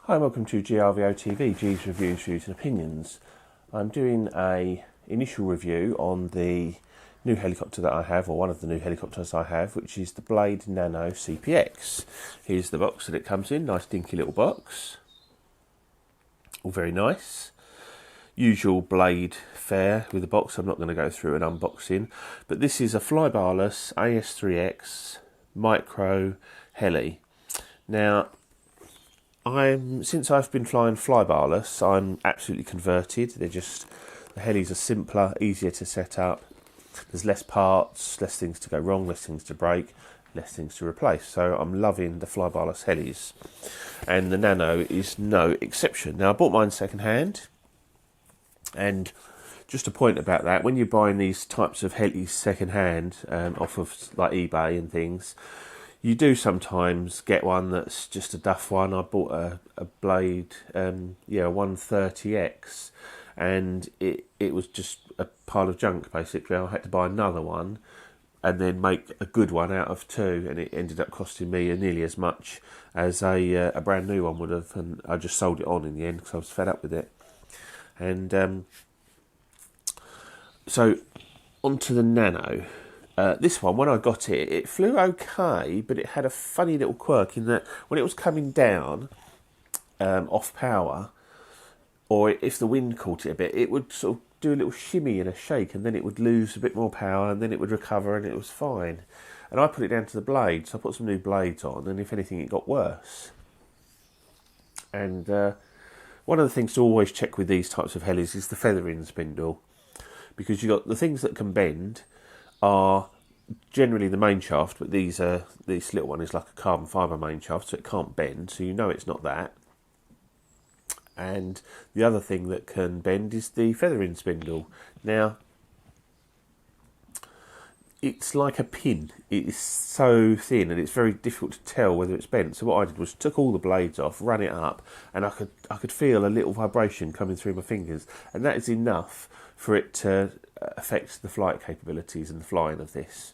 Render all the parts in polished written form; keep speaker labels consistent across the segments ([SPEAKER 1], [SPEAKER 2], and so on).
[SPEAKER 1] Hi, welcome to GRVOTV, G's Reviews, Views and Opinions. I'm doing a initial review on the new helicopter that I have, or one of the new helicopters I have, which is the Blade Nano CPX. Here's the box that it comes in, nice dinky little box. All very nice. Usual Blade fare with the box. I'm not going to go through an unboxing, but this is a flybarless AS3X micro heli. Now, since I've been flying flybarless, I'm absolutely converted. The helis are simpler, easier to set up. There's less parts, less things to go wrong, less things to break, less things to replace. So I'm loving the flybarless helis, and the Nano is no exception. Now, I bought mine second hand, and just a point about that: when you're buying these types of helis second hand off of like eBay and things, you do sometimes get one that's just a duff one. I bought a Blade, 130X, and it was just a pile of junk, basically. I had to buy another one and then make a good one out of two, and it ended up costing me nearly as much as a brand new one would have, and I just sold it on in the end because I was fed up with it. And so onto the Nano. This one, when I got it, it flew okay, but it had a funny little quirk in that when it was coming down off power, or if the wind caught it a bit, it would sort of do a little shimmy and a shake, and then it would lose a bit more power, and then it would recover, and it was fine. And I put it down to the blades, so I put some new blades on, and if anything, it got worse. And one of the things to always check with these types of helis is the feathering spindle, because you've got the things that can bend are generally the main shaft, but this little one is like a carbon fibre main shaft, so it can't bend, so you know it's not that. And the other thing that can bend is the feathering spindle. Now, it's like a pin. It is so thin, and it's very difficult to tell whether it's bent. So what I did was took all the blades off, ran it up, and I could feel a little vibration coming through my fingers, and that is enough for it to affect the flight capabilities and the flying of this.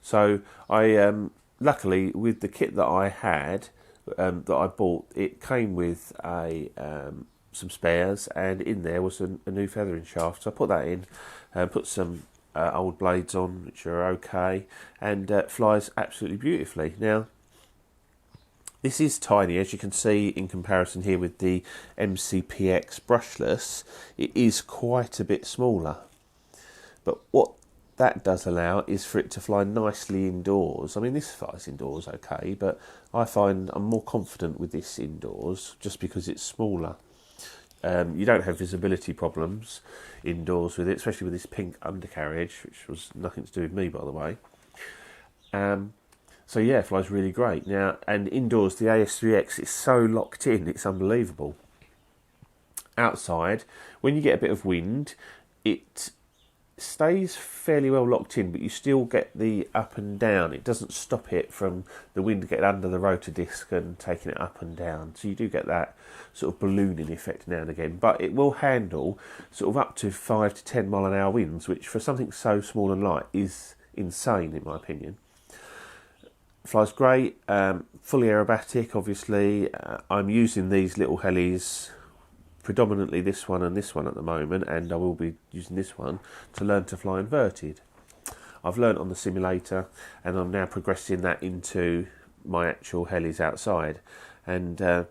[SPEAKER 1] So I luckily, with the kit that I had, that I bought, it came with some spares, and in there was a new feathering shaft. So I put that in, put some old blades on, which are okay, and flies absolutely beautifully. Now, this is tiny, as you can see in comparison here with the MCPX brushless. It is quite a bit smaller. But what that does allow is for it to fly nicely indoors. I mean, this flies indoors okay, but I find I'm more confident with this indoors just because it's smaller. You don't have visibility problems indoors with it, especially with this pink undercarriage, which was nothing to do with me, by the way. So yeah, it flies really great. Now, and indoors, the AS3X is so locked in, it's unbelievable. Outside, when you get a bit of wind, it stays fairly well locked in, but you still get the up and down. It doesn't stop it from the wind getting under the rotor disc and taking it up and down. So you do get that sort of ballooning effect now and again, but it will handle sort of up to 5 to 10 mile an hour winds, which for something so small and light is insane in my opinion. Flies great, fully aerobatic obviously. I'm using these little helis, predominantly this one and this one at the moment, and I will be using this one to learn to fly inverted. I've learnt on the simulator, and I'm now progressing that into my actual helis outside, and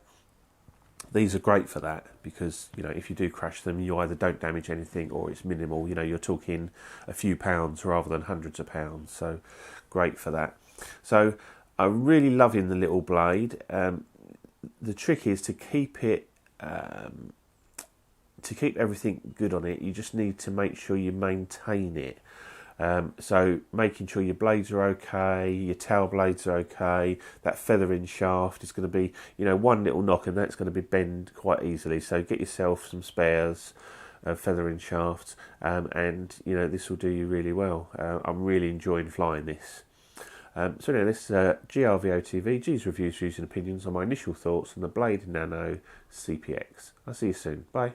[SPEAKER 1] these are great for that, because if you do crash them, you either don't damage anything or it's minimal. You're talking a few pounds rather than hundreds of pounds, so great for that. So I'm really loving the little blade. The trick is to keep it to keep everything good on it. You just need to make sure you maintain it. So making sure your blades are okay, your tail blades are okay, that feathering shaft is going to be, one little knock and that's going to be bent quite easily. So get yourself some spares of feathering shafts, and this will do you really well. I'm really enjoying flying this. So anyway, this is GRVOTV, G's Reviews, Views and Opinions on my initial thoughts on the Blade Nano CPX. I'll see you soon. Bye.